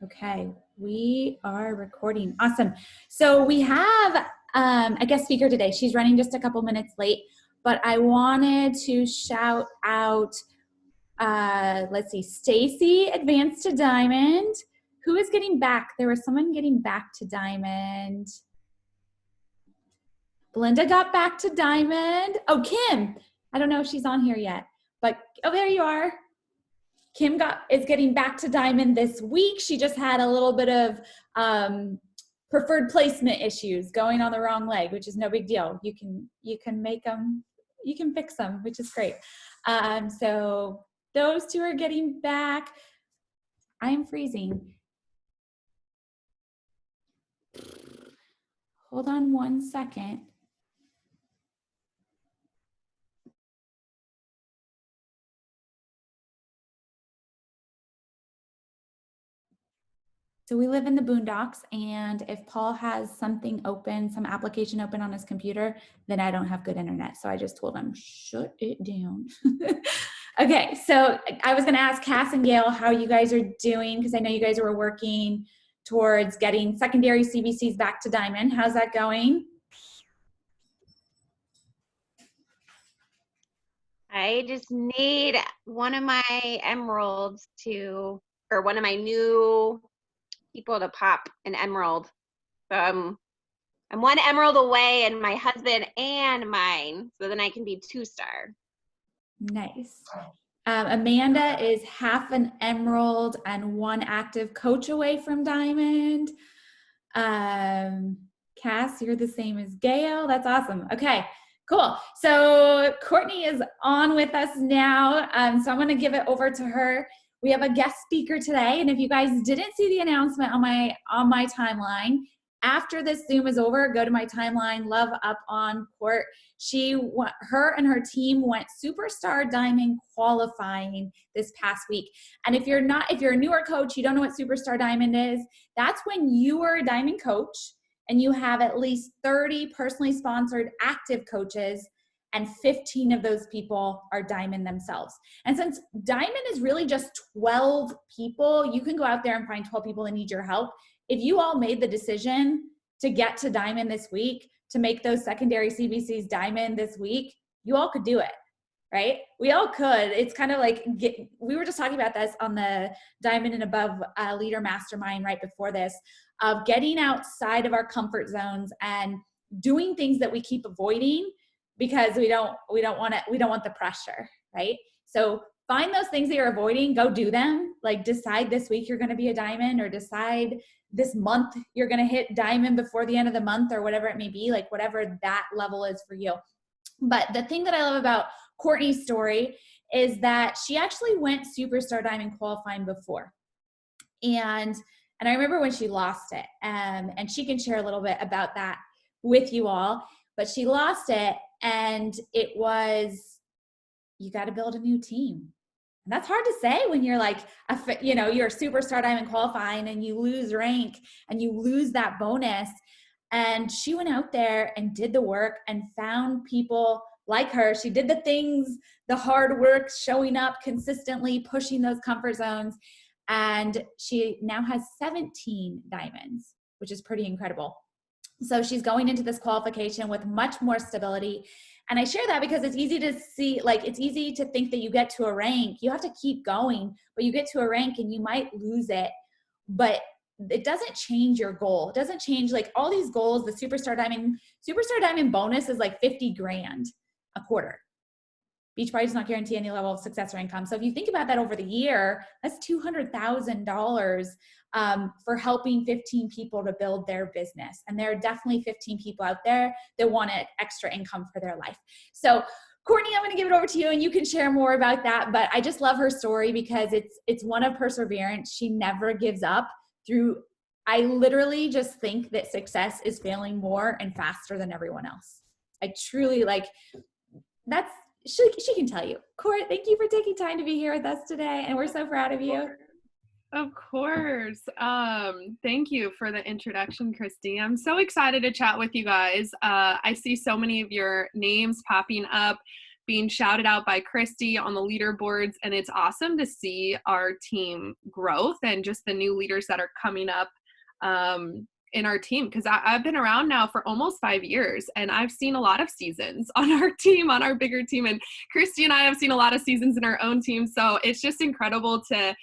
Okay, we are recording. Awesome. So we have a guest speaker today. She's running just a couple minutes late, but I wanted to shout out, let's see, Stacy advanced to Diamond. Who is getting back? There was someone getting back to Diamond. Belinda got back to Diamond. Oh, Kim. I don't know if she's on here yet, but oh, there you are. Kim is getting back to Diamond this week. She just had a little bit of preferred placement issues going on the wrong leg, which is no big deal. You can make them, you can fix them, which is great. So those two are getting back. I am freezing. Hold on 1 second. So we live in the boondocks, and if Paul has something open, some application open on his computer, then I don't have good internet. So I just told him, shut it down. Okay, so I was gonna ask Cass and Gail how you guys are doing, because I know you guys were working towards getting secondary CBCs back to Diamond. How's that going? I just need one of my emeralds or one of my new people to pop an emerald. So I'm one emerald away, and my husband and mine, so then I can be 2-star. Nice. Amanda is half an emerald and 1 active coach away from Diamond. Cass, you're the same as Gail. That's awesome. Okay, cool. So Courtney is on with us now. So I'm going to give it over to her. We have a guest speaker today, and if you guys didn't see the announcement on my timeline, after this Zoom is over, go to my timeline, love up on Court. Her and her team went Superstar Diamond qualifying this past week. And if you're a newer coach, you don't know what Superstar Diamond is, that's when you are a Diamond coach and you have at least 30 personally sponsored active coaches, and 15 of those people are Diamond themselves. And since Diamond is really just 12 people, you can go out there and find 12 people that need your help. If you all made the decision to get to Diamond this week, to make those secondary CBCs Diamond this week, you all could do it, right? We all could. It's kind of like, we were just talking about this on the Diamond and Above Leader Mastermind right before this, of getting outside of our comfort zones and doing things that we keep avoiding because we don't want the pressure, right? So find those things that you're avoiding, go do them. Like decide this week you're going to be a Diamond, or decide this month you're going to hit Diamond before the end of the month, or whatever it may be, like whatever that level is for you. But the thing that I love about Courtney's story is that she actually went Superstar Diamond qualifying before. And I remember when she lost it, and she can share a little bit about that with you all, but she lost it, and it was, you got to build a new team. And that's hard to say when you're like, you're a Superstar Diamond qualifying and you lose rank and you lose that bonus. And she went out there and did the work and found people like her. She did the things, the hard work, showing up consistently, pushing those comfort zones. And she now has 17 diamonds, which is pretty incredible. So she's going into this qualification with much more stability. And I share that because it's easy to see, like, it's easy to think that you get to a rank, you have to keep going, but you get to a rank and you might lose it, but it doesn't change your goal. It doesn't change, like, all these goals. The Superstar Diamond bonus is like 50 grand a quarter. Beachbody does not guarantee any level of success or income. So if you think about that over the year, that's $200,000 for helping 15 people to build their business. And there are definitely 15 people out there that want extra income for their life. So Courtney, I'm going to give it over to you and you can share more about that. But I just love her story because it's one of perseverance. She never gives up I literally just think that success is failing more and faster than everyone else. I truly she can tell you. Court, thank you for taking time to be here with us today, and we're so proud of you. Of course. Thank you for the introduction, Christy. I'm so excited to chat with you guys. I see so many of your names popping up being shouted out by Christy on the leaderboards. And it's awesome to see our team growth and just the new leaders that are coming up in our team, because I've been around now for almost 5 years, and I've seen a lot of seasons on our team, on our bigger team, and Christy and I have seen a lot of seasons in our own team. So it's just incredible to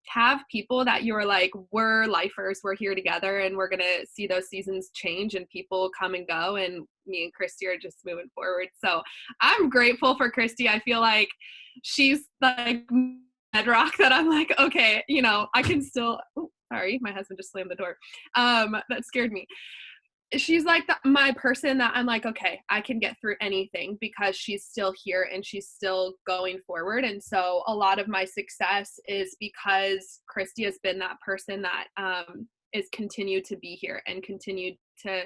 have people that you're like, we're lifers, we're here together, and we're gonna see those seasons change and people come and go, and me and Christy are just moving forward. So I'm grateful for Christy. I feel like she's like bedrock that I'm like, okay, you know, I can still, oh, sorry, my husband just slammed the door. That scared me. She's like my person that I'm like, okay, I can get through anything because she's still here and she's still going forward. And so a lot of my success is because Christy has been that person that is continued to be here and continued to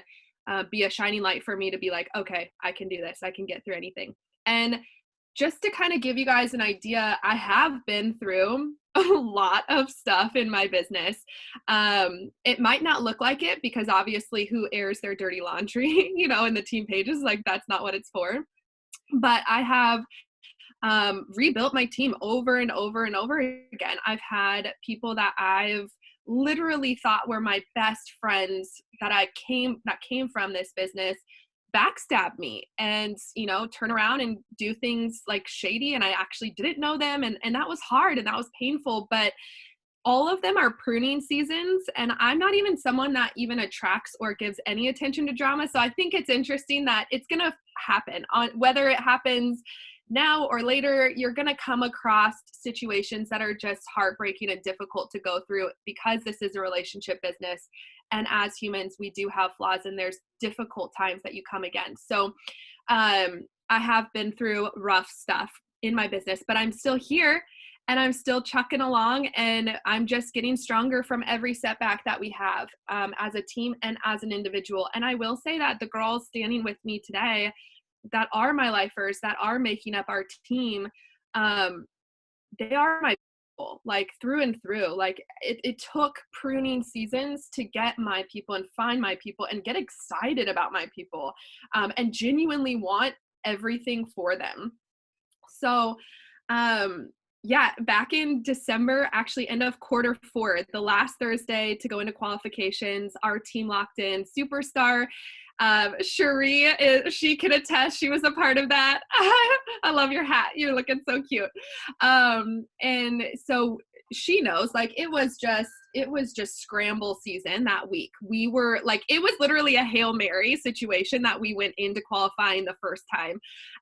be a shining light for me to be like, okay, I can do this. I can get through anything. And just to kind of give you guys an idea, I have been through a lot of stuff in my business. It might not look like it because obviously who airs their dirty laundry, you know, in the team pages, like that's not what it's for. But I have rebuilt my team over and over and over again. I've had people that I've literally thought were my best friends that came from this business backstab me and, you know, turn around and do things like shady, and I actually didn't know them, and that was hard and that was painful. But all of them are pruning seasons, and I'm not even someone that even attracts or gives any attention to drama. So I think it's interesting that it's gonna happen, on whether it happens now or later. You're gonna come across situations that are just heartbreaking and difficult to go through because this is a relationship business. And as humans, we do have flaws, and there's difficult times that you come against. So I have been through rough stuff in my business, but I'm still here and I'm still chucking along, and I'm just getting stronger from every setback that we have as a team and as an individual. And I will say that the girls standing with me today that are my lifers, that are making up our team, they are my people, like through and through. Like it took pruning seasons to get my people and find my people and get excited about my people, and genuinely want everything for them. So yeah, back in December, actually end of Q4, the last Thursday to go into qualifications, our team locked in. Superstar Cherie, she can attest, she was a part of that. I love your hat, you're looking so cute. And so she knows, like, it was just scramble season that week. We were like, it was literally a Hail Mary situation that we went into qualifying the first time.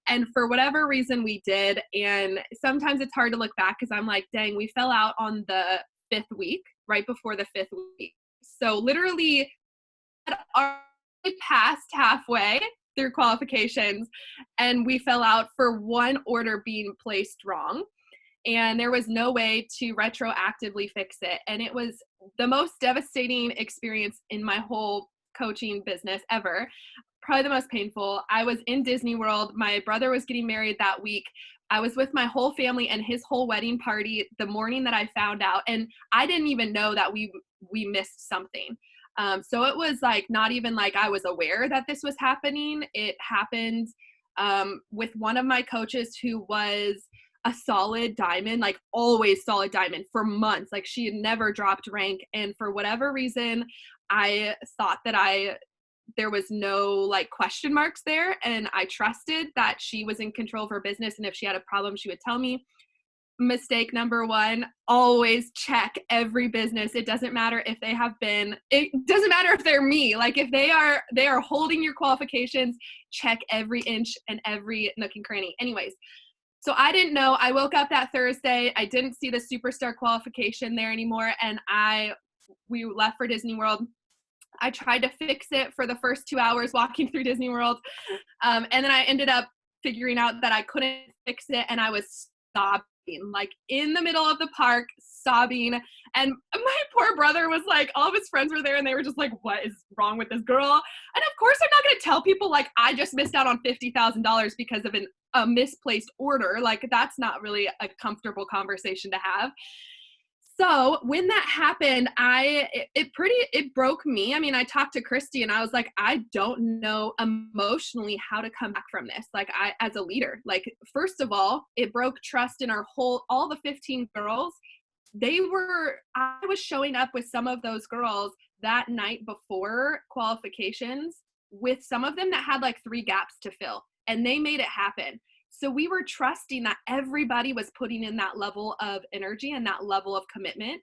And for whatever reason we did. And sometimes it's hard to look back because I'm like, dang, we fell out on the 5th week, right before the 5th week. So literally passed halfway through qualifications, and we fell out for one order being placed wrong. And there was no way to retroactively fix it. And it was the most devastating experience in my whole coaching business ever. Probably the most painful. I was in Disney World. My brother was getting married that week. I was with my whole family and his whole wedding party the morning that I found out. And I didn't even know that we missed something. So it was like, not even like I was aware that this was happening. It happened with one of my coaches who was a solid diamond, like always solid diamond for months. Like she had never dropped rank. And for whatever reason, I thought that there was no like question marks there. And I trusted that she was in control of her business. And if she had a problem, she would tell me. Mistake number one, always check every business. It doesn't matter if they have been, it doesn't matter if they're me. Like if they are holding your qualifications, check every inch and every nook and cranny. Anyways, so I didn't know. I woke up that Thursday. I didn't see the Superstar qualification there anymore. And we left for Disney World. I tried to fix it for the first 2 hours walking through Disney World. And then I ended up figuring out that I couldn't fix it. And I was sobbing, like in the middle of the park, sobbing. And my poor brother was like, all of his friends were there and they were just like, what is wrong with this girl? And of course, I'm not going to tell people like I just missed out on $50,000 because of a misplaced order. Like that's not really a comfortable conversation to have. So when that happened, it broke me. I mean, I talked to Christy and I was like, I don't know emotionally how to come back from this. Like as a leader, like, first of all, it broke trust in all the 15 girls. I was showing up with some of those girls that night before qualifications with some of them that had like 3 gaps to fill, and they made it happen. So we were trusting that everybody was putting in that level of energy and that level of commitment.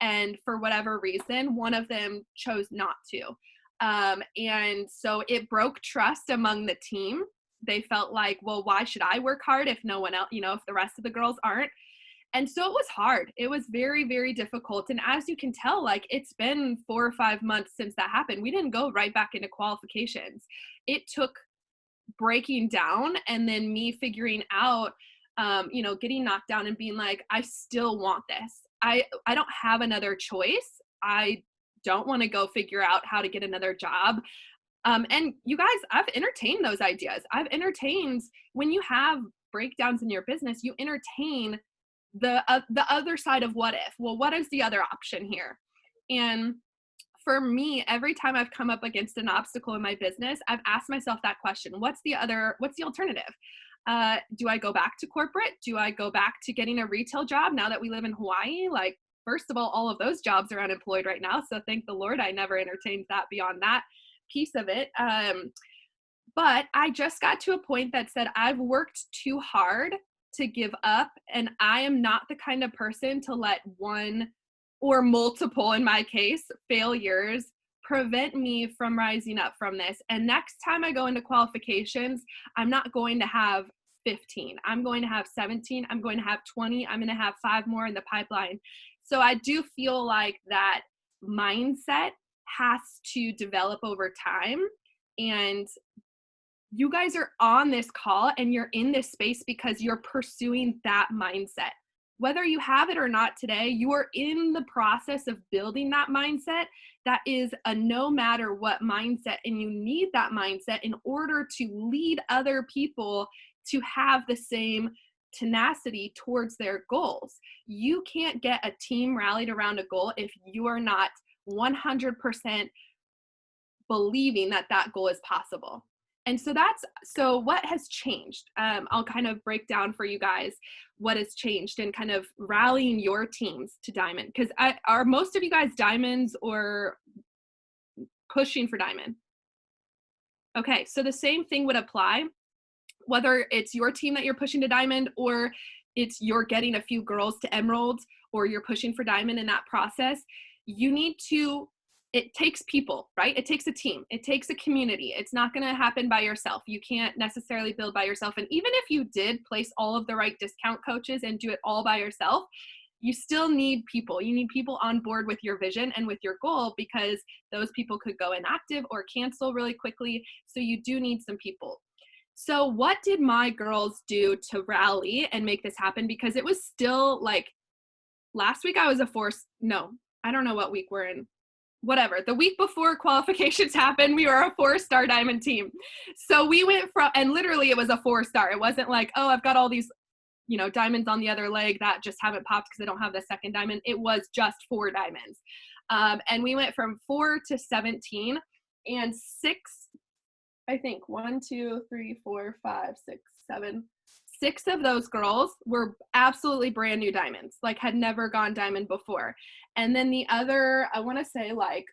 And for whatever reason, one of them chose not to. And so it broke trust among the team. They felt like, well, why should I work hard if no one else, if the rest of the girls aren't? And so it was hard. It was very, very difficult. And as you can tell, like, it's been 4 or 5 months since that happened. We didn't go right back into qualifications. It took breaking down and then me figuring out, getting knocked down and being like, I still want this. I don't have another choice. I don't want to go figure out how to get another job. And you guys, I've entertained those ideas. I've entertained, when you have breakdowns in your business, you entertain the other side of what if. Well, what is the other option here? And for me, every time I've come up against an obstacle in my business, I've asked myself that question. What's the alternative? Do I go back to corporate? Do I go back to getting a retail job now that we live in Hawaii? Like, first of all of those jobs are unemployed right now. So thank the Lord, I never entertained that beyond that piece of it. But I just got to a point that said, I've worked too hard to give up. And I am not the kind of person to let one or multiple, in my case, failures prevent me from rising up from this. And next time I go into qualifications, I'm not going to have 15. I'm going to have 17. I'm going to have 20. I'm going to have 5 more in the pipeline. So I do feel like that mindset has to develop over time. And you guys are on this call and you're in this space because you're pursuing that mindset. Whether you have it or not today, you are in the process of building that mindset. That is a no matter what mindset, and you need that mindset in order to lead other people to have the same tenacity towards their goals. You can't get a team rallied around a goal if you are not 100% believing that that goal is possible. And so what has changed? I'll kind of break down for you guys what has changed and kind of rallying your teams to diamond. Because are most of you guys diamonds or pushing for diamond? Okay, so the same thing would apply, whether it's your team that you're pushing to diamond, or you're getting a few girls to emerald, or you're pushing for diamond in that process. It takes people, right? It takes a team. It takes a community. It's not going to happen by yourself. You can't necessarily build by yourself. And even if you did place all of the right discount coaches and do it all by yourself, you still need people. You need people on board with your vision and with your goal, because those people could go inactive or cancel really quickly. So you do need some people. So what did my girls do to rally and make this happen? Because it was still like, last week I was I don't know what week we're in. Whatever, the week before qualifications happened, we were a 4-star diamond team. So we went from, and literally it was a 4-star. It wasn't like, oh, I've got all these, diamonds on the other leg that just haven't popped because I don't have the second diamond. It was just 4 diamonds. And we went from 4 to 17, and 6, I think 1, 2, 3, 4, 5, 6, 7, 6 of those girls were absolutely brand new diamonds, like had never gone diamond before. And then the other, I want to say like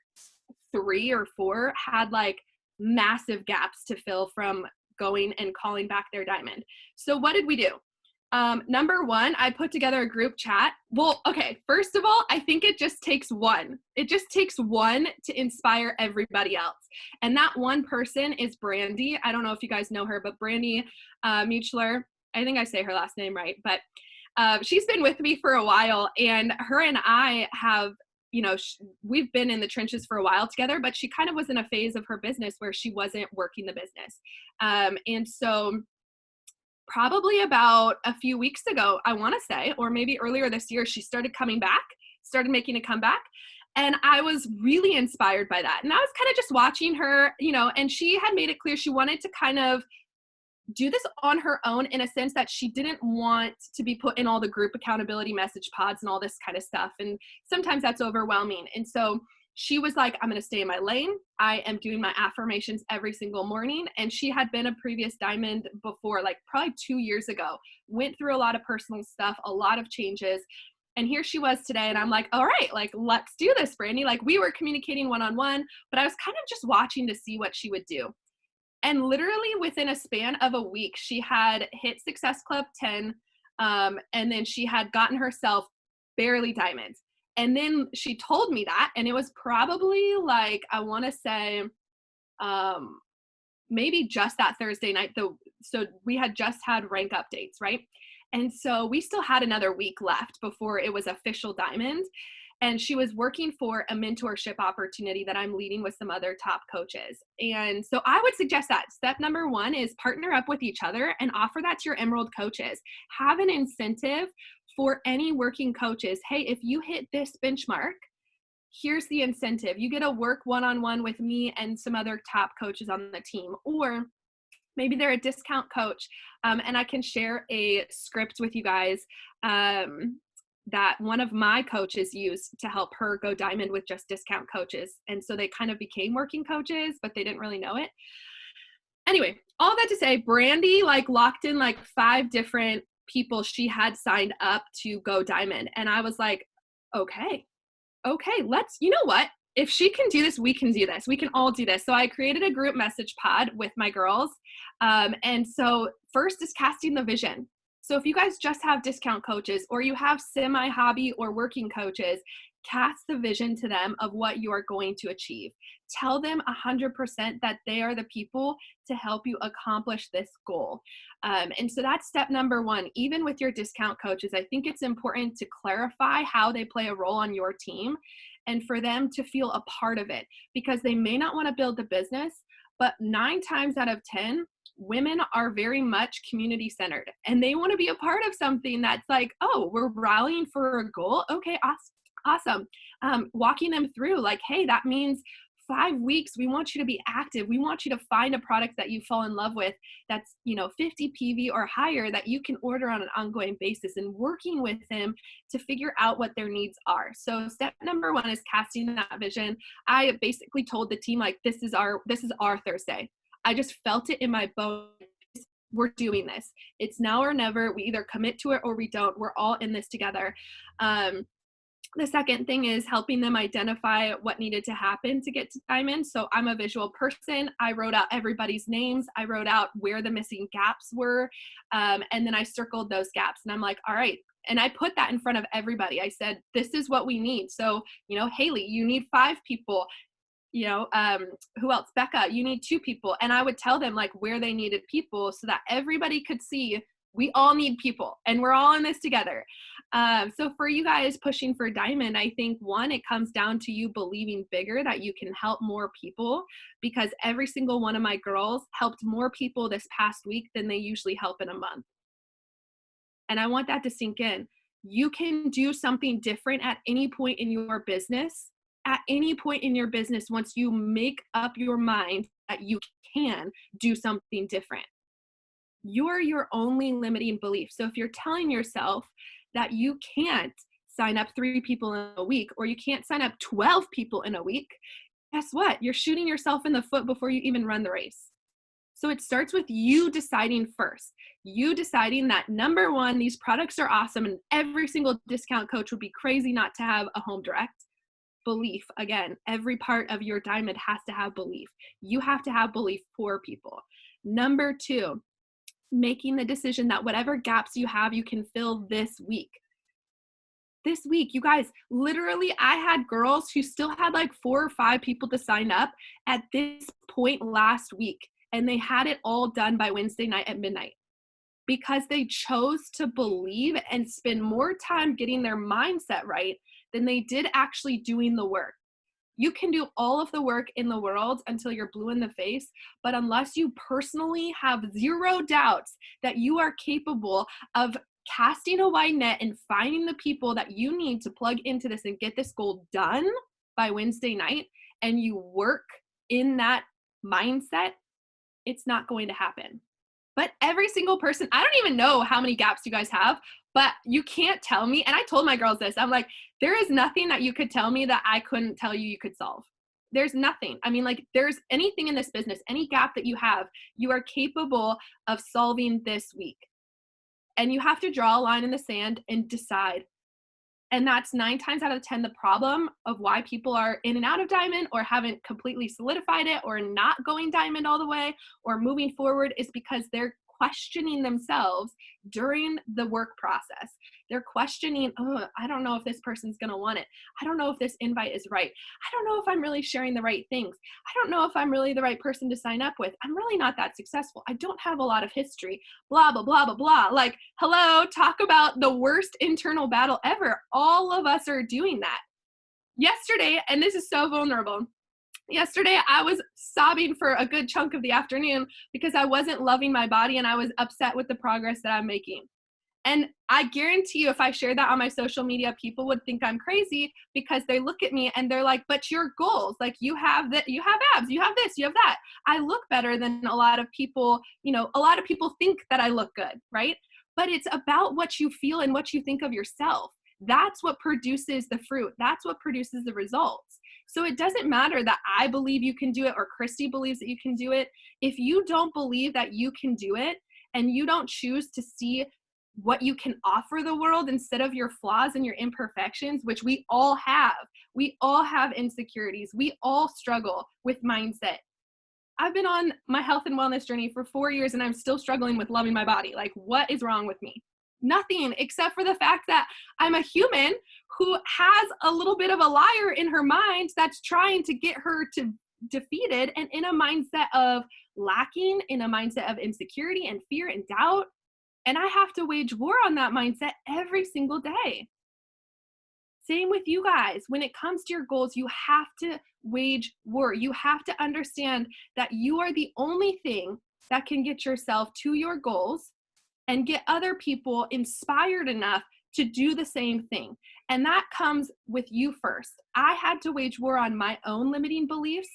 3 or 4 had like massive gaps to fill from going and calling back their diamond. So what did we do? Number 1, I put together a group chat. Well, okay, first of all, I think it just takes one. It just takes one to inspire everybody else. And that one person is Brandy. I don't know if you guys know her, but Brandy Muchler, I think I say her last name right, but she's been with me for a while, and her and I have, we've been in the trenches for a while together, but she kind of was in a phase of her business where she wasn't working the business. And so probably about a few weeks ago, I want to say, or maybe earlier this year, she started making a comeback. And I was really inspired by that. And I was kind of just watching her, and she had made it clear she wanted to kind of do this on her own, in a sense that she didn't want to be put in all the group accountability message pods and all this kind of stuff. And sometimes that's overwhelming. And so she was like, I'm going to stay in my lane. I am doing my affirmations every single morning. And she had been a previous diamond before, like probably 2 years ago, went through a lot of personal stuff, a lot of changes. And here she was today. And I'm like, all right, like, let's do this, Brandy. Like, we were communicating one-on-one, but I was kind of just watching to see what she would do. And literally within a span of a week, she had hit Success Club 10, and then she had gotten herself barely diamond. And then she told me that, and it was probably like, I want to say, maybe just that Thursday night. So we had just had rank updates, right? And so we still had another week left before it was official diamond. And she was working for a mentorship opportunity that I'm leading with some other top coaches. And so I would suggest that step number 1 is partner up with each other and offer that to your Emerald coaches. Have an incentive for any working coaches. Hey, if you hit this benchmark, here's the incentive. You get to work one-on-one with me and some other top coaches on the team. Or maybe they're a discount coach, and I can share a script with you guys that one of my coaches used to help her go diamond with just discount coaches. And so they kind of became working coaches, but they didn't really know it. Anyway, all that to say, Brandy like locked in like 5 different people she had signed up to go diamond. And I was like, okay, let's, you know what? If she can do this, we can do this. We can all do this. So I created a group message pod with my girls. And so first is casting the vision. So if you guys just have discount coaches, or you have semi-hobby or working coaches, cast the vision to them of what you are going to achieve. Tell them 100% that they are the people to help you accomplish this goal. And so that's step number 1. Even with your discount coaches, I think it's important to clarify how they play a role on your team and for them to feel a part of it, because they may not want to build the business, but 9 times out of 10, women are very much community centered, and they want to be a part of something that's like, oh, we're rallying for a goal. Okay, awesome. Walking them through like, hey, that means 5 weeks. We want you to be active. We want you to find a product that you fall in love with that's, 50 PV or higher that you can order on an ongoing basis, and working with them to figure out what their needs are. So step number 1 is casting that vision. I basically told the team, like, this is our Thursday. I just felt it in my bones. We're doing this. It's now or never. We either commit to it or we don't. We're all in this together. The second thing is helping them identify what needed to happen to get to diamond. So I'm a visual person. I wrote out everybody's names. I wrote out where the missing gaps were. And then I circled those gaps. And I'm like, all right. And I put that in front of everybody. I said, this is what we need. So, Haley, you need 5 people. Who else? Becca, you need 2 people. And I would tell them like where they needed people so that everybody could see we all need people and we're all in this together. So for you guys pushing for diamond, I think 1, it comes down to you believing bigger that you can help more people, because every single one of my girls helped more people this past week than they usually help in a month. And I want that to sink in. You can do something different at any point in your business. At any point in your business, once you make up your mind that you can do something different. You're your only limiting belief. So if you're telling yourself that you can't sign up 3 people in a week, or you can't sign up 12 people in a week, guess what? You're shooting yourself in the foot before you even run the race. So it starts with you deciding first. You deciding that number 1, these products are awesome, and every single discount coach would be crazy not to have a home direct. Belief. Again, every part of your diamond has to have belief. You have to have belief for people. Number 2, making the decision that whatever gaps you have, you can fill this week. This week, you guys, literally, I had girls who still had like 4 or 5 people to sign up at this point last week, and they had it all done by Wednesday night at midnight, because they chose to believe and spend more time getting their mindset right than they did actually doing the work. You can do all of the work in the world until you're blue in the face, but unless you personally have 0 doubts that you are capable of casting a wide net and finding the people that you need to plug into this and get this goal done by Wednesday night, and you work in that mindset, it's not going to happen. But every single person, I don't even know how many gaps you guys have, but you can't tell me. And I told my girls this, I'm like, there is nothing that you could tell me that I couldn't tell you could solve. There's nothing. I mean, like, there's anything in this business, any gap that you have, you are capable of solving this week. And you have to draw a line in the sand and decide. And that's 9 times out of 10 the problem of why people are in and out of diamond, or haven't completely solidified it, or not going diamond all the way, or moving forward, is because they're questioning themselves during the work process. They're questioning, oh, I don't know if this person's going to want it. I don't know if this invite is right. I don't know if I'm really sharing the right things. I don't know if I'm really the right person to sign up with. I'm really not that successful. I don't have a lot of history, blah, blah, blah, blah, blah. Like, hello, talk about the worst internal battle ever. All of us are doing that. Yesterday, and this is so vulnerable, yesterday, I was sobbing for a good chunk of the afternoon because I wasn't loving my body and I was upset with the progress that I'm making. And I guarantee you, if I share that on my social media, people would think I'm crazy, because they look at me and they're like, but your goals, like, you have that, you have abs, you have this, you have that. I look better than a lot of people, you know, a lot of people think that I look good, right? But it's about what you feel and what you think of yourself. That's what produces the fruit. That's what produces the results. So it doesn't matter that I believe you can do it or Christy believes that you can do it. If you don't believe that you can do it, and you don't choose to see what you can offer the world instead of your flaws and your imperfections, which we all have insecurities. We all struggle with mindset. I've been on my health and wellness journey for 4 years and I'm still struggling with loving my body. Like, what is wrong with me? Nothing, except for the fact that I'm a human who has a little bit of a liar in her mind that's trying to get her to defeated, and in a mindset of lacking, in a mindset of insecurity and fear and doubt. And I have to wage war on that mindset every single day. Same with you guys. When it comes to your goals, you have to wage war. You have to understand that you are the only thing that can get yourself to your goals and get other people inspired enough to do the same thing. And that comes with you first. I had to wage war on my own limiting beliefs,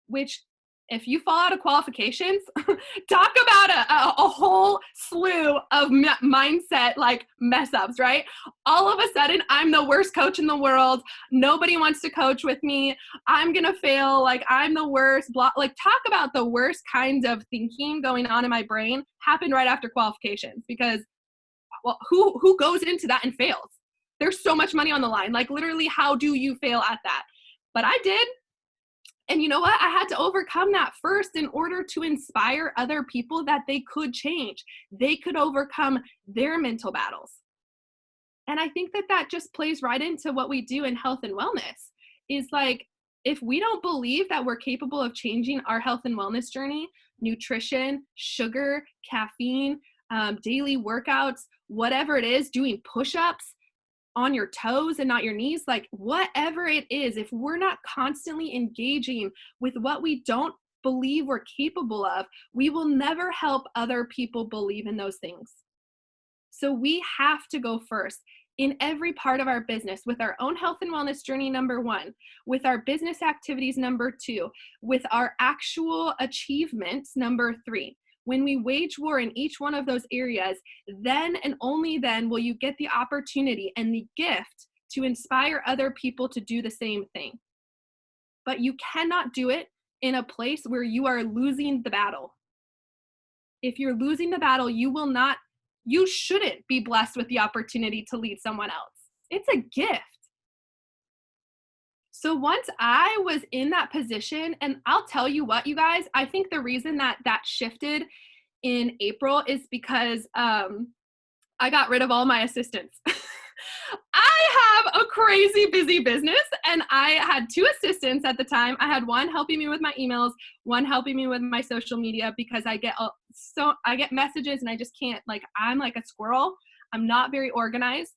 which, if you fall out of qualifications, talk about a whole slew of mindset, like, mess ups, right? All of a sudden, I'm the worst coach in the world. Nobody wants to coach with me. I'm going to fail. Like, I'm the worst. Blah. Like, talk about the worst kinds of thinking going on in my brain happened right after qualifications, because, well, who goes into that and fails? There's so much money on the line. Like, literally, how do you fail at that? But I did. And you know what? I had to overcome that first in order to inspire other people that they could change. They could overcome their mental battles. And I think that that just plays right into what we do in health and wellness. Is like, if we don't believe that we're capable of changing our health and wellness journey, nutrition, sugar, caffeine, daily workouts, whatever it is, doing push-ups on your toes and not your knees, like, whatever it is, if we're not constantly engaging with what we don't believe we're capable of, we will never help other people believe in those things. So we have to go first in every part of our business, with our own health and wellness journey, number 1, with our business activities, number 2, with our actual achievements, number 3. When we wage war in each one of those areas, then and only then will you get the opportunity and the gift to inspire other people to do the same thing. But you cannot do it in a place where you are losing the battle. If you're losing the battle, you shouldn't be blessed with the opportunity to lead someone else. It's a gift. So once I was in that position, and I'll tell you what, you guys, I think the reason that shifted in April is because I got rid of all my assistants. I have a crazy busy business, and I had 2 assistants at the time. I had one helping me with my emails, one helping me with my social media, because I get messages and I just can't, like, I'm like a squirrel. I'm not very organized.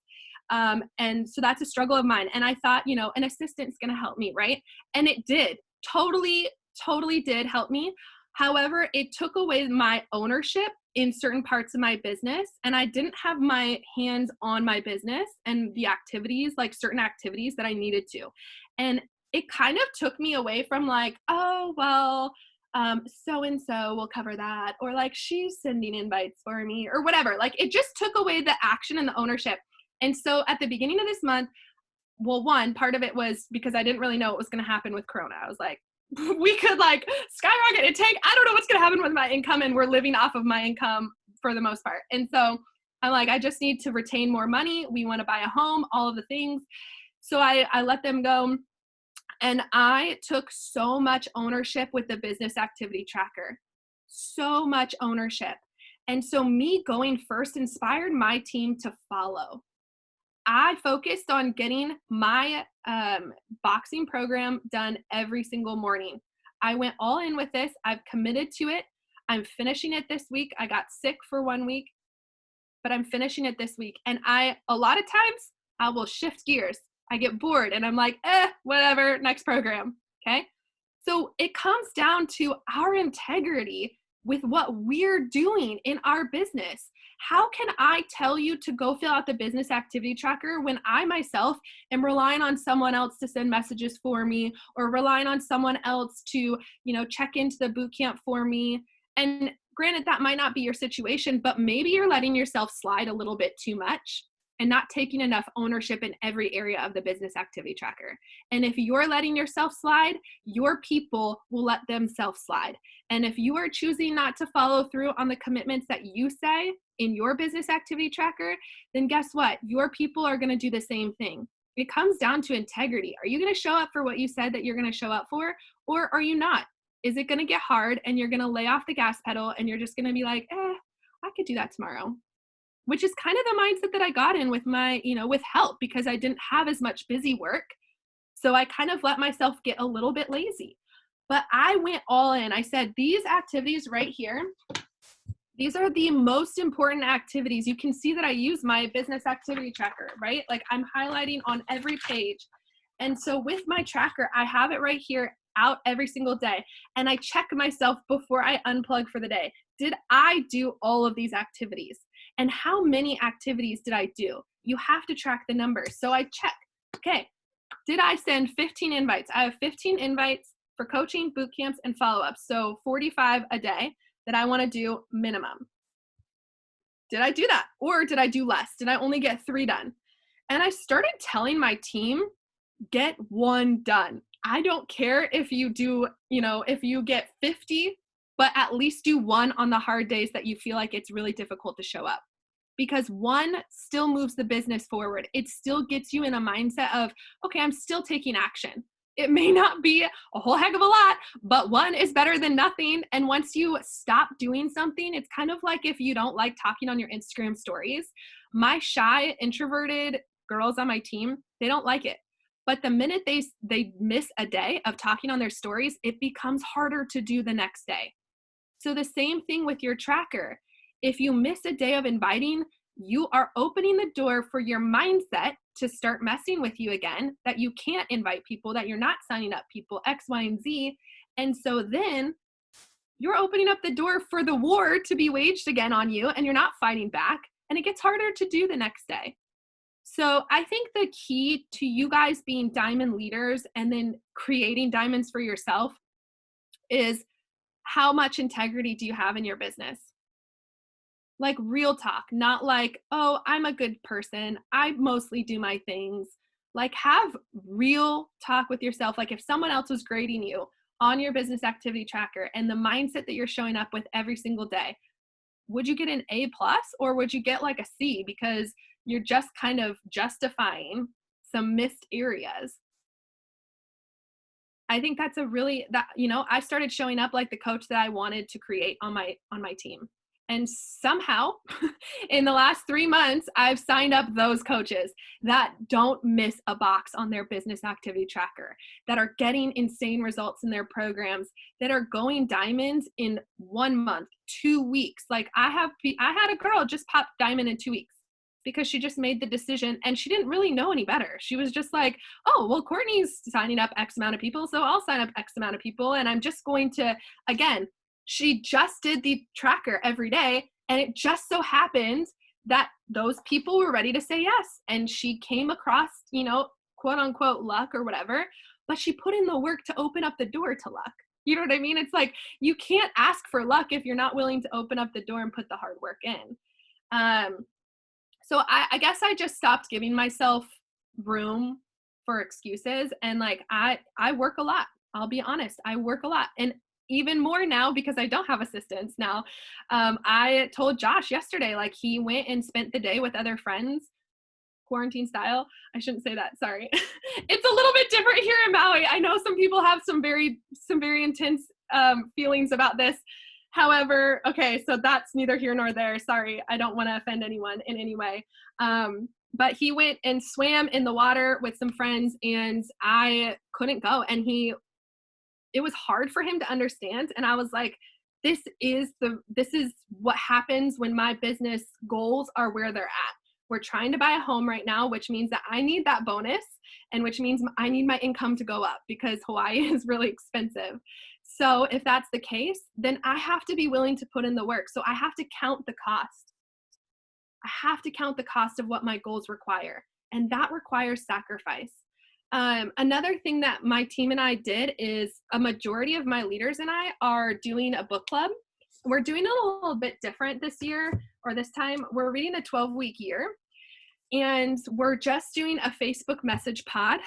And so that's a struggle of mine. And I thought, you know, an assistant's going to help me, right? And it did. Totally did help me. However, it took away my ownership in certain parts of my business, and I didn't have my hands on my business and the activities, like certain activities that I needed to. And it kind of took me away from, like, oh, well, so-and-so will cover that, or like she's sending invites for me or whatever. Like it just took away the action and the ownership. And so at the beginning of this month, well, one part of it was because I didn't really know what was going to happen with Corona. I was like, we could like skyrocket and I don't know what's going to happen with my income, and we're living off of my income for the most part. And so I'm like, I just need to retain more money. We want to buy a home, all of the things. So I let them go. And I took so much ownership with the business activity tracker, so much ownership. And so me going first inspired my team to follow. I focused on getting my boxing program done every single morning. I went all in with this. I've committed to it. I'm finishing it this week. I got sick for 1 week, but I'm finishing it this week. And a lot of times I will shift gears. I get bored and I'm like, whatever, next program, okay? So it comes down to our integrity with what we're doing in our business. How can I tell you to go fill out the business activity tracker when I myself am relying on someone else to send messages for me, or relying on someone else to, check into the boot camp for me? And granted, that might not be your situation, but maybe you're letting yourself slide a little bit too much and not taking enough ownership in every area of the business activity tracker. And if you're letting yourself slide, your people will let themselves slide. And if you are choosing not to follow through on the commitments that you say in your business activity tracker, then guess what? Your people are going to do the same thing. It comes down to integrity. Are you going to show up for what you said that you're going to show up for, or are you not? Is it going to get hard and you're going to lay off the gas pedal and you're just going to be like, I could do that tomorrow? Which is kind of the mindset that I got in with my, with help, because I didn't have as much busy work. So I kind of let myself get a little bit lazy. But I went all in. I said, these activities right here, these are the most important activities. You can see that I use my business activity tracker, right? Like I'm highlighting on every page. And so with my tracker, I have it right here out every single day. And I check myself before I unplug for the day. Did I do all of these activities? And how many activities did I do? You have to track the numbers. So I check, okay, did I send 15 invites? I have 15 invites for coaching, boot camps, and follow-ups. So 45 a day that I want to do minimum. Did I do that? Or did I do less? Did I only get 3 done? And I started telling my team, get 1 done. I don't care if you do, if you get 50, but at least do 1 on the hard days that you feel like it's really difficult to show up. Because 1 still moves the business forward. It still gets you in a mindset of, okay, I'm still taking action. It may not be a whole heck of a lot, but 1 is better than nothing. And once you stop doing something, it's kind of like if you don't like talking on your Instagram stories. My shy, introverted girls on my team, they don't like it. But the minute they miss a day of talking on their stories, it becomes harder to do the next day. So the same thing with your tracker. If you miss a day of inviting, you are opening the door for your mindset to start messing with you again, that you can't invite people, that you're not signing up people, X, Y, and Z. And so then you're opening up the door for the war to be waged again on you, and you're not fighting back, and it gets harder to do the next day. So I think the key to you guys being diamond leaders and then creating diamonds for yourself is, how much integrity do you have in your business? Like real talk, not like, oh, I'm a good person, I mostly do my things. Like have real talk with yourself. Like if someone else was grading you on your business activity tracker and the mindset that you're showing up with every single day, would you get an A+ or would you get like a C because you're just kind of justifying some missed areas? I think that's I started showing up like the coach that I wanted to create on my team. And somehow in the last 3 months, I've signed up those coaches that don't miss a box on their business activity tracker, that are getting insane results in their programs, that are going diamonds in 1 month, 2 weeks. Like I had a girl just pop diamond in 2 weeks because she just made the decision and she didn't really know any better. She was just like, oh, well, Courtney's signing up X amount of people, so I'll sign up X amount of people. And I'm just going to, again, she just did the tracker every day, and it just so happened that those people were ready to say yes. And she came across, quote unquote luck or whatever, but she put in the work to open up the door to luck. You know what I mean? It's like, you can't ask for luck if you're not willing to open up the door and put the hard work in. So I guess I just stopped giving myself room for excuses. And like, I work a lot. I'll be honest. I work a lot. And even more now because I don't have assistants now. I told Josh yesterday, like he went and spent the day with other friends, quarantine style. I shouldn't say that. Sorry. It's a little bit different here in Maui. I know some people have some very intense feelings about this. However, okay, so that's neither here nor there. Sorry, I don't want to offend anyone in any way. But he went and swam in the water with some friends, and I couldn't go. And it was hard for him to understand. And I was like, this is what happens when my business goals are where they're at. We're trying to buy a home right now, which means that I need that bonus, and which means I need my income to go up because Hawaii is really expensive. So if that's the case, then I have to be willing to put in the work. So I have to count the cost. I have to count the cost of what my goals require. And that requires sacrifice. Another thing that my team and I did is a majority of my leaders and I are doing a book club. We're doing it a little bit different this year, or this time. We're reading a 12-week year, and we're just doing a Facebook message pod.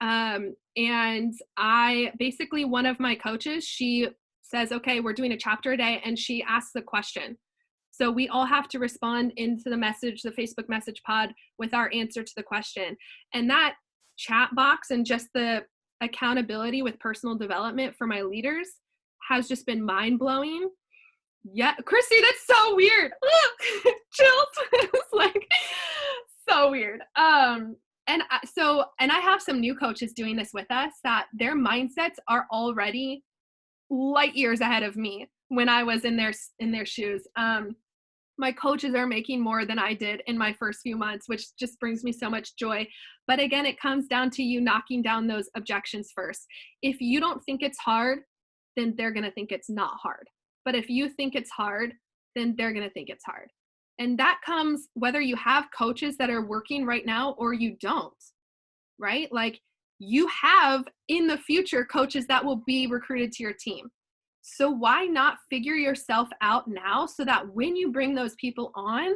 And I basically, one of my coaches, she says, okay, we're doing a chapter a day, and she asks the question. So we all have to respond into the message, the Facebook message pod, with our answer to the question. And that chat box and just the accountability with personal development for my leaders has just been mind-blowing. Yeah, Christy, that's so weird. Chills. It's like so weird. And I have some new coaches doing this with us that their mindsets are already light years ahead of me when I was in their shoes. My coaches are making more than I did in my first few months, which just brings me so much joy. But again, it comes down to you knocking down those objections first. If you don't think it's hard, then they're going to think it's not hard. But if you think it's hard, then they're going to think it's hard. And that comes whether you have coaches that are working right now or you don't, right? Like, you have in the future coaches that will be recruited to your team. So why not figure yourself out now so that when you bring those people on,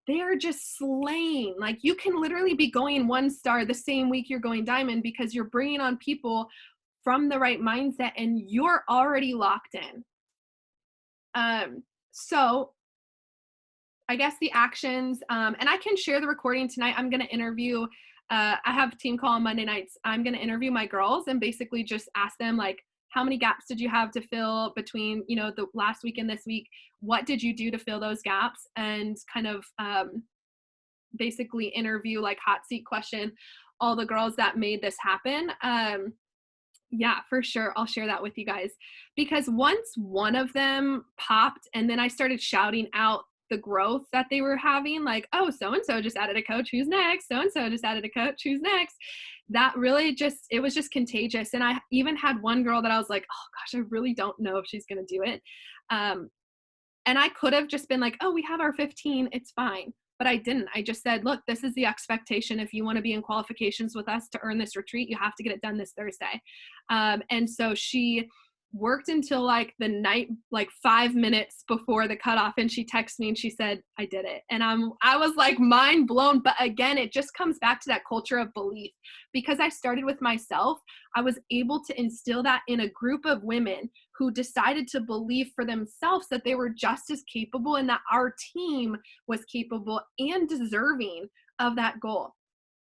they are just slaying. Like, you can literally be going 1-star the same week you're going diamond because you're bringing on people from the right mindset and you're already locked in. So I guess the actions, and I can share the recording tonight. I'm going to interview, I have a team call on Monday nights. I'm going to interview my girls and basically just ask them, like, how many gaps did you have to fill between, the last week and this week? What did you do to fill those gaps? And kind of basically interview, like, hot seat question all the girls that made this happen. Yeah, for sure. I'll share that with you guys, because once one of them popped and then I started shouting out the growth that they were having, like, oh, so-and-so just added a coach, who's next? So-and-so just added a coach, who's next? That really it was just contagious. And I even had one girl that I was like, oh gosh, I really don't know if she's going to do it. And I could have just been like, oh, we have our 15, it's fine. But I didn't. I just said, look, this is the expectation. If you want to be in qualifications with us to earn this retreat, you have to get it done this Thursday. And so she worked until like the night, like 5 minutes before the cutoff. And she texted me and she said, I did it. And I was like mind blown. But again, it just comes back to that culture of belief. Because I started with myself, I was able to instill that in a group of women who decided to believe for themselves that they were just as capable and that our team was capable and deserving of that goal.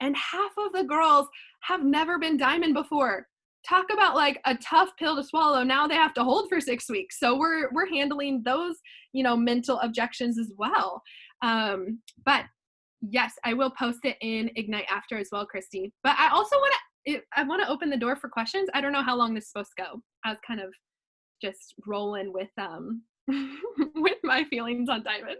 And half of the girls have never been diamond before. Talk about like a tough pill to swallow. Now they have to hold for 6 weeks. So we're handling those, mental objections as well. But yes, I will post it in Ignite after as well, Christy. But I also want to open the door for questions. I don't know how long this is supposed to go. I was kind of just rolling with with my feelings on diamond.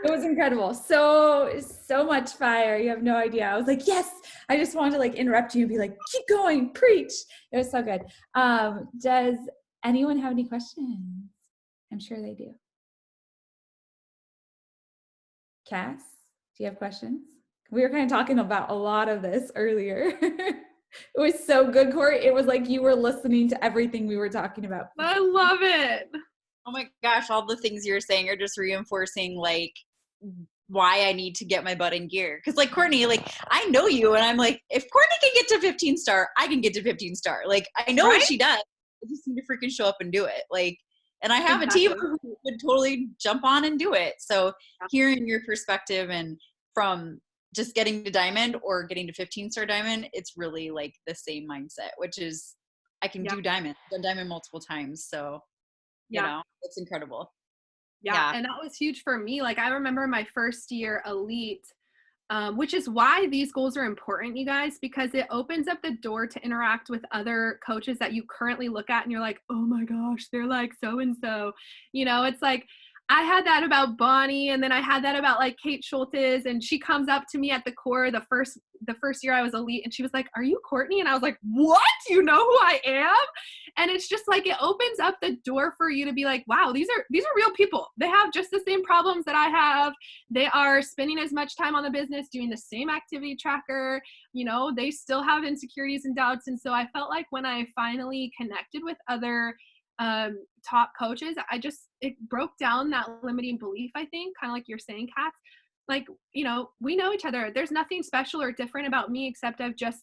It was incredible. So much fire. You have no idea. I was like, yes, I just wanted to like interrupt you and be like, keep going, preach. It was so good. Does anyone have any questions? I'm sure they do. Cass, do you have questions? We were kind of talking about a lot of this earlier. It was so good, Court. It was like you were listening to everything we were talking about. I love it. Oh my gosh, all the things you're saying are just reinforcing like why I need to get my butt in gear. Cause like Courtney, like I know you and I'm like, if Courtney can get to 15 star, I can get to 15 star. Like I know what she does. I just need to freaking show up and do it. Like, and I have a team who would totally jump on and do it. So hearing your perspective and from just getting to diamond or getting to 15-star diamond, it's really like the same mindset, which is I can do diamond. I've done diamond multiple times. So, you know, it's incredible. Yeah. And that was huge for me. Like I remember my first year elite, which is why these goals are important, you guys, because it opens up the door to interact with other coaches that you currently look at and you're like, oh my gosh, they're like so-and-so, you know, it's like, I had that about Bonnie, and then I had that about like Kate Schultes, and she comes up to me at the core the first year I was elite, and she was like, are you Courtney? And I was like, what? You know who I am? And it's just like it opens up the door for you to be like, wow, these are real people. They have just the same problems that I have. They are spending as much time on the business doing the same activity tracker. You know, they still have insecurities and doubts. And so I felt like when I finally connected with other top coaches, it broke down that limiting belief, I think, kind of like you're saying, Kat. Like, you know, we know each other. There's nothing special or different about me except I've just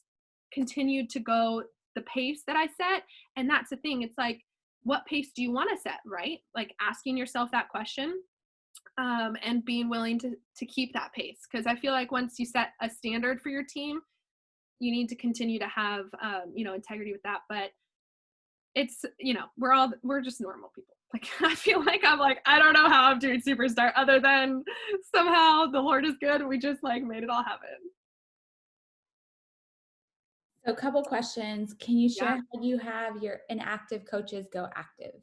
continued to go the pace that I set. And that's the thing. It's like, what pace do you want to set, right? Like asking yourself that question and being willing to keep that pace. Because I feel like once you set a standard for your team, you need to continue to have, you know, integrity with that. But it's, you know, we're just normal people. Like, I feel like I don't know how I'm doing superstar other than somehow the Lord is good. We just like made it all happen. So a couple questions. Can you share how you have your inactive coaches go active?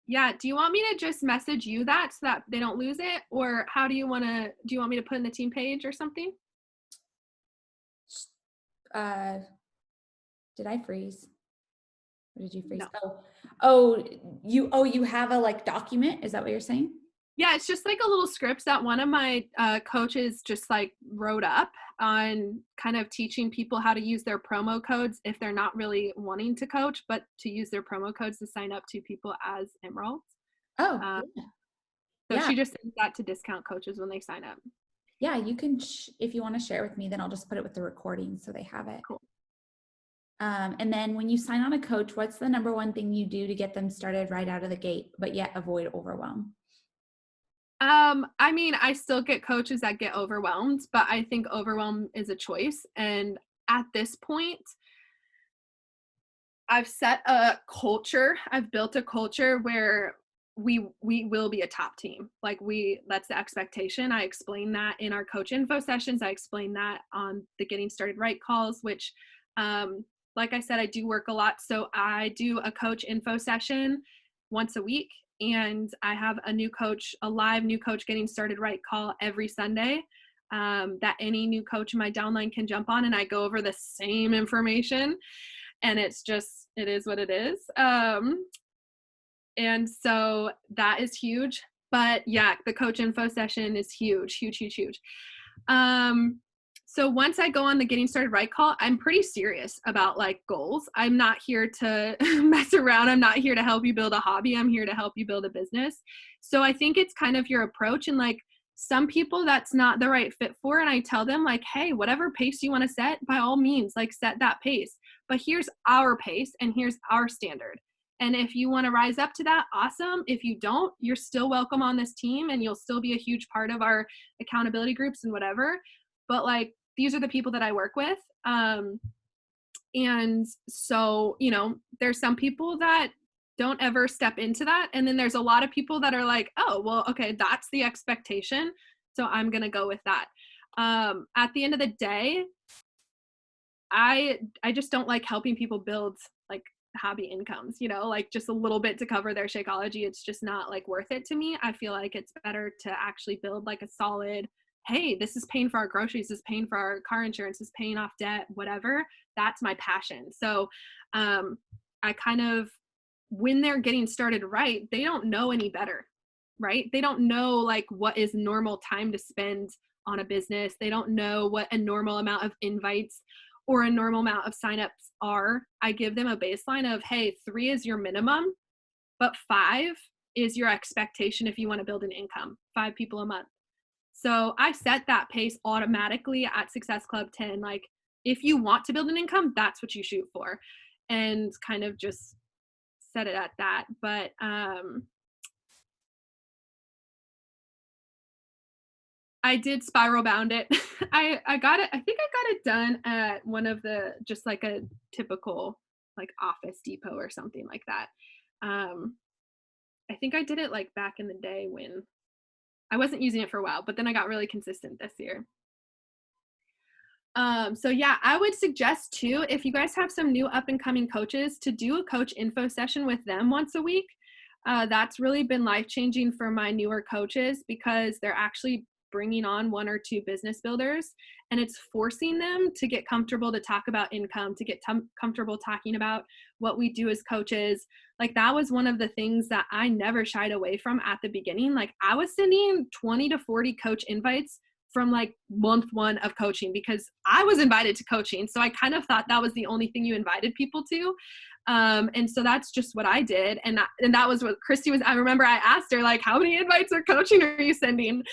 Yeah. Do you want me to just message you that so that they don't lose it? Or do you want me to put in the team page or something? Did I freeze? Or did you freeze? No. You have a like document? Is that what you're saying? Yeah, it's just like a little script that one of my coaches just like wrote up on kind of teaching people how to use their promo codes if they're not really wanting to coach, but to use their promo codes to sign up to people as Emeralds. Oh, So she just sends that to discount coaches when they sign up. Yeah, you can, if you want to share it with me, then I'll just put it with the recording so they have it. Cool. And then when you sign on a coach, what's the number one thing you do to get them started right out of the gate, but yet avoid overwhelm? I mean, I still get coaches that get overwhelmed, but I think overwhelm is a choice. And at this point, I've set a culture. I've built a culture where we will be a top team. Like that's the expectation. I explain that in our coach info sessions. I explain that on the Getting Started Right calls, which, like I said, I do work a lot. So I do a coach info session once a week. And I have a live new coach Getting Started Right call every Sunday that any new coach in my downline can jump on, and I go over the same information, and it is what it is. And so that is huge. But yeah, the coach info session is huge. So once I go on the Getting Started Right call, I'm pretty serious about like goals. I'm not here to mess around. I'm not here to help you build a hobby. I'm here to help you build a business. So I think it's kind of your approach, and like some people that's not the right fit for. And I tell them like, hey, whatever pace you want to set, by all means, like set that pace. But here's our pace and here's our standard. And if you want to rise up to that, awesome. If you don't, you're still welcome on this team and you'll still be a huge part of our accountability groups and whatever. But like, these are the people that I work with. And so, you know, there's some people that don't ever step into that. And then there's a lot of people that are like, oh, well, okay, that's the expectation. So I'm going to go with that. At the end of the day, I just don't like helping people build like hobby incomes, you know, like just a little bit to cover their Shakeology. It's just not like worth it to me. I feel like it's better to actually build like a solid, hey, this is paying for our groceries, this is paying for our car insurance, this is paying off debt, whatever. That's my passion. So I kind of, when they're getting started right, they don't know any better, right? They don't know like what is normal time to spend on a business. They don't know what a normal amount of invites or a normal amount of signups are, I give them a baseline of, hey, 3 is your minimum, but 5 is your expectation if you want to build an income, 5 people a month. So I set that pace automatically at Success Club 10. Like, if you want to build an income, that's what you shoot for, and kind of just set it at that. But I did spiral bound it. I got it. I think I got it done at one of the, just like a typical like Office Depot or something like that. I think I did it like back in the day when I wasn't using it for a while, but then I got really consistent this year. So yeah, I would suggest too, if you guys have some new up and coming coaches, to do a coach info session with them once a week. That's really been life-changing for my newer coaches, because they're actually bringing on 1 or 2 business builders, and it's forcing them to get comfortable to talk about income, to get comfortable talking about what we do as coaches. Like, that was one of the things that I never shied away from at the beginning. Like, I was sending 20 to 40 coach invites from like month 1 of coaching, because I was invited to coaching. So I kind of thought that was the only thing you invited people to. And so that's just what I did. And that was what Christy was, I remember I asked her, like, how many invites or coaching are you sending?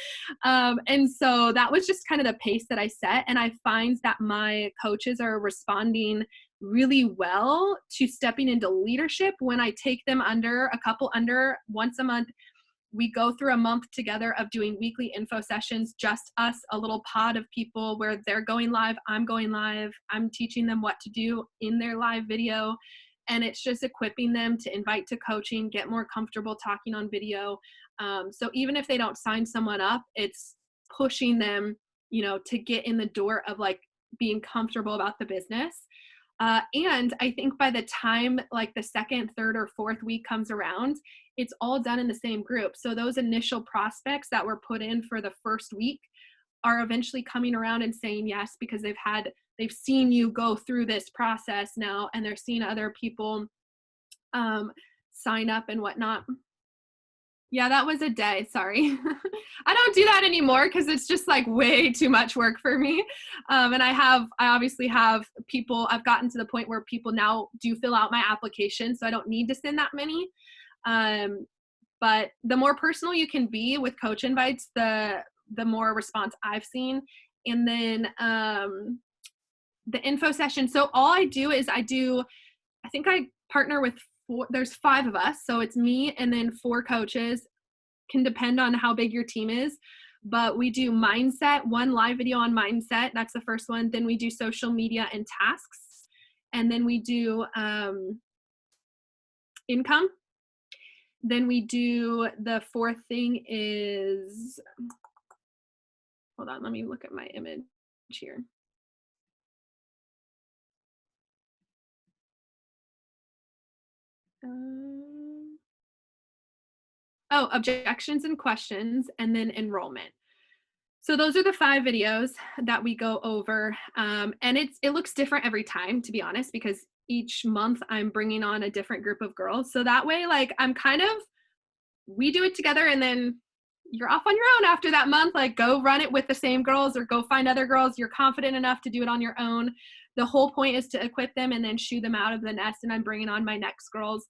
And so that was just kind of the pace that I set. And I find that my coaches are responding really well to stepping into leadership when I take them under once a month. We go through a month together of doing weekly info sessions, just us, a little pod of people where they're going live, I'm going live, I'm teaching them what to do in their live video. And it's just equipping them to invite to coaching, get more comfortable talking on video. So even if they don't sign someone up, it's pushing them, to get in the door of like being comfortable about the business. And I think by the time like the 2nd, 3rd, or 4th week comes around, it's all done in the same group. So those initial prospects that were put in for the first week are eventually coming around and saying yes, because they've seen you go through this process now, and they're seeing other people sign up and whatnot. Yeah, that was a day. Sorry. I don't do that anymore because it's just like way too much work for me. And I obviously have people, I've gotten to the point where people now do fill out my application, so I don't need to send that many. But the more personal you can be with coach invites, the more response I've seen. And then the info session. So all I do is I think I partner with there's 5 of us. So it's me and then 4 coaches. Can depend on how big your team is. But we do mindset, 1 live video on mindset. That's the first one. Then we do social media and tasks. And then we do income. Then we do the 4th thing is, hold on, let me look at my image here. Objections and questions, and then enrollment. So those are the 5 videos that we go over. And it looks different every time, to be honest, because each month I'm bringing on a different group of girls. So that way, like, we do it together, and then you're off on your own after that month. Like, go run it with the same girls or go find other girls. You're confident enough to do it on your own. The whole point is to equip them and then shoo them out of the nest, and I'm bringing on my next girls.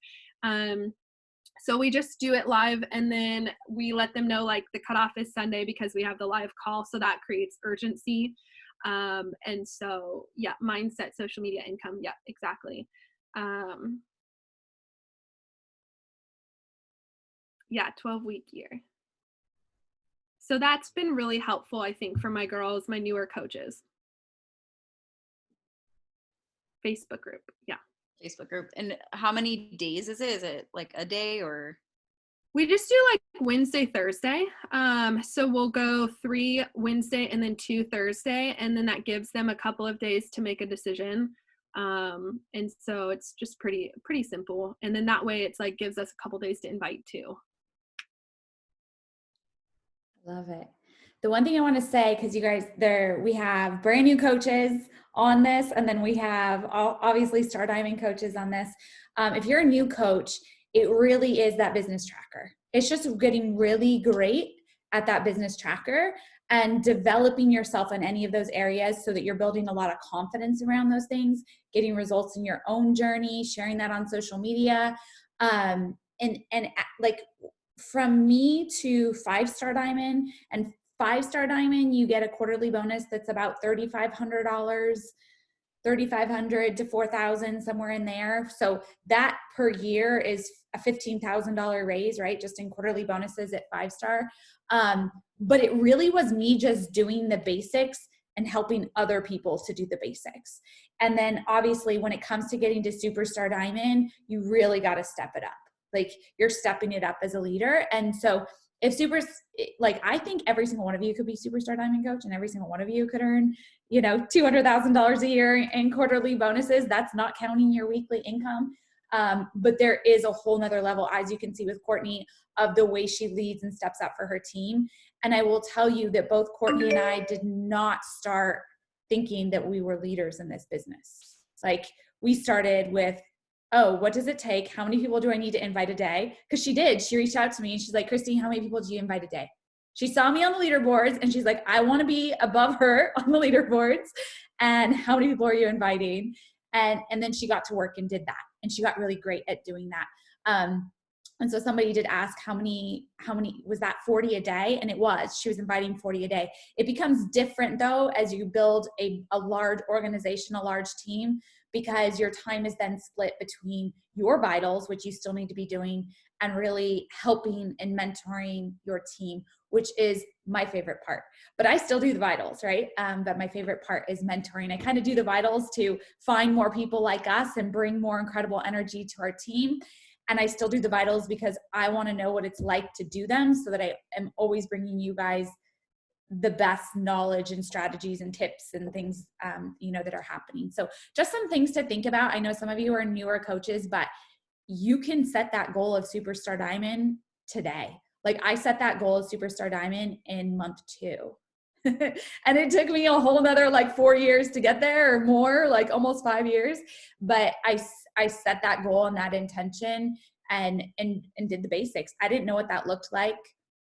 So we just do it live, and then we let them know like the cutoff is Sunday because we have the live call. So that creates urgency. And so, yeah, mindset, social media, income. Yeah, exactly. Yeah, 12-week year. So that's been really helpful, I think, for my girls, my newer coaches. Facebook group. Yeah. Facebook group. And how many days is it? Is it like a day, or? We just do like Wednesday, Thursday. So we'll go 3 Wednesday and then 2 Thursday. And then that gives them a couple of days to make a decision. And so it's just pretty simple. And then that way it's like gives us a couple days to invite too. Love it. The one thing I want to say, because you guys, we have brand new coaches on this, and then we have obviously Star Diamond coaches on this. If you're a new coach, it really is that business tracker. It's just getting really great at that business tracker. and developing yourself in any of those areas so that you're building a lot of confidence around those things, getting results in your own journey, sharing that on social media. And like from me to 5-star diamond, and 5-star diamond, you get a quarterly bonus that's about $3,500, 3,500 to 4,000, somewhere in there. So that per year is a $15,000 raise, right? Just in quarterly bonuses at 5-star. But it really was me just doing the basics and helping other people to do the basics. And then obviously when it comes to getting to superstar diamond, you really got to step it up. Like you're stepping it up as a leader. And so if I think every single one of you could be superstar diamond coach, and every single one of you could earn, $200,000 a year in quarterly bonuses. That's not counting your weekly income. But there is a whole nother level, as you can see with Courtney, of the way she leads and steps up for her team. And I will tell you that both Courtney and I did not start thinking that we were leaders in this business. Like we started with, oh, what does it take? How many people do I need to invite a day? Because she did. She reached out to me and she's like, Christy, how many people do you invite a day? She saw me on the leaderboards and she's like, I want to be above her on the leaderboards. And how many people are you inviting? And then she got to work and did that. And she got really great at doing that. And so somebody did ask how many was that 40 a day? And it was, she was inviting 40 a day. It becomes different though, as you build a large organization, a large team, because your time is then split between your vitals, which you still need to be doing, and really helping and mentoring your team, which is my favorite part. But I still do the vitals, right? But my favorite part is mentoring. I kind of do the vitals to find more people like us and bring more incredible energy to our team. And I still do the vitals because I want to know what it's like to do them, so that I am always bringing you guys the best knowledge and strategies and tips and things, that are happening. So just some things to think about. I know some of you are newer coaches, but you can set that goal of superstar diamond today. Like I set that goal of superstar diamond in month 2. And it took me a whole nother 4 years to get there, or more, almost 5 years. But I set that goal and that intention and did the basics. I didn't know what that looked like,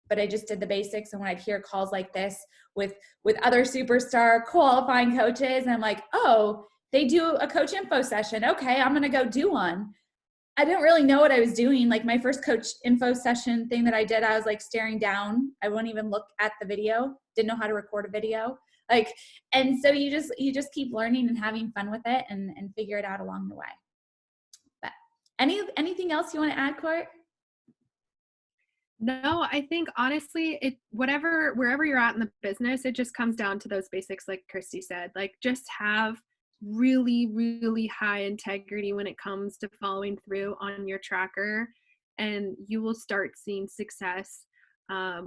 but I just did the basics. And when I'd hear calls like this with other superstar qualifying coaches, I'm like, oh, they do a coach info session. Okay, I'm going to go do one. I didn't really know what I was doing. Like my first coach info session thing that I did, I was staring down. I wouldn't even look at the video. Didn't know how to record a video. And so you just keep learning and having fun with it and figure it out along the way. But anything else you want to add, Court? No, I think honestly, wherever you're at in the business, it just comes down to those basics, like Christy said. Just have really, really high integrity when it comes to following through on your tracker, and you will start seeing success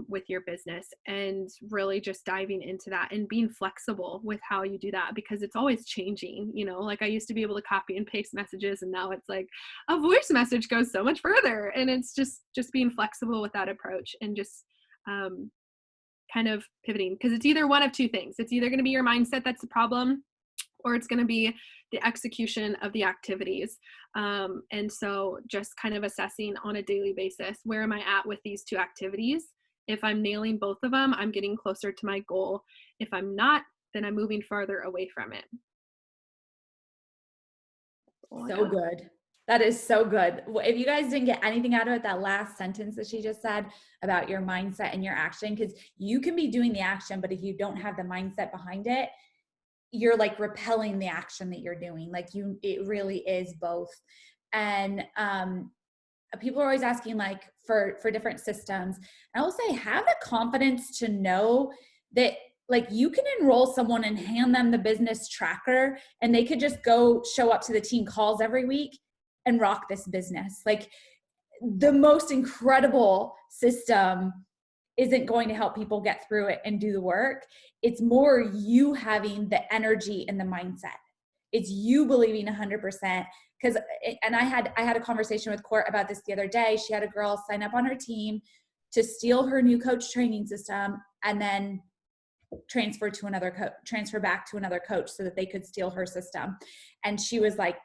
with your business, and really just diving into that and being flexible with how you do that, because it's always changing. I used to be able to copy and paste messages, and now it's a voice message goes so much further, and it's just being flexible with that approach, and just kind of pivoting, because it's either one of two things. It's either going to be your mindset that's the problem, or it's going to be the execution of the activities. And so just kind of assessing on a daily basis, where am I at with these two activities? If I'm nailing both of them, I'm getting closer to my goal. If I'm not, then I'm moving farther away from it. So good. That is so good. If you guys didn't get anything out of it, that last sentence that she just said about your mindset and your action, because you can be doing the action, but if you don't have the mindset behind it, you're repelling the action that you're doing. It really is both. And people are always asking for different systems. And I will say, have the confidence to know that you can enroll someone and hand them the business tracker, and they could just go show up to the team calls every week and rock this business. The most incredible system isn't going to help people get through it and do the work. It's more you having the energy and the mindset. It's you believing 100%. And I had a conversation with Court about this the other day. She had a girl sign up on her team to steal her new coach training system, and then transfer back to another coach so that they could steal her system. And she was like,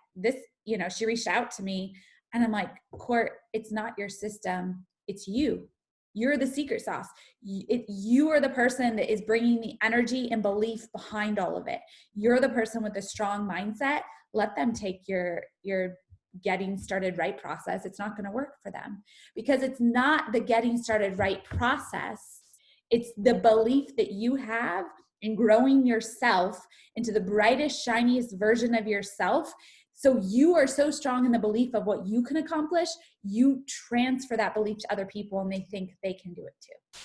she reached out to me, and I'm like, Court, it's not your system, it's you. You're the secret sauce. You are the person that is bringing the energy and belief behind all of it. You're the person with the strong mindset. Let them take your getting started right process. It's not going to work for them, because it's not the getting started right process. It's the belief that you have in growing yourself into the brightest, shiniest version of yourself. So you are so strong in the belief of what you can accomplish, you transfer that belief to other people and they think they can do it too.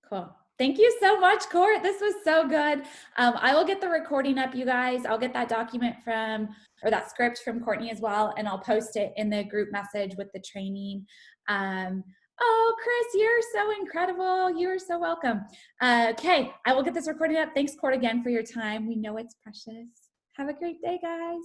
Cool. Thank you so much, Court. This was so good. I will get the recording up, you guys. I'll get that document or that script from Courtney as well, and I'll post it in the group message with the training. Oh, Chris, you're so incredible. You are so welcome. Okay, I will get this recording up. Thanks, Court, again for your time. We know it's precious. Have a great day, guys.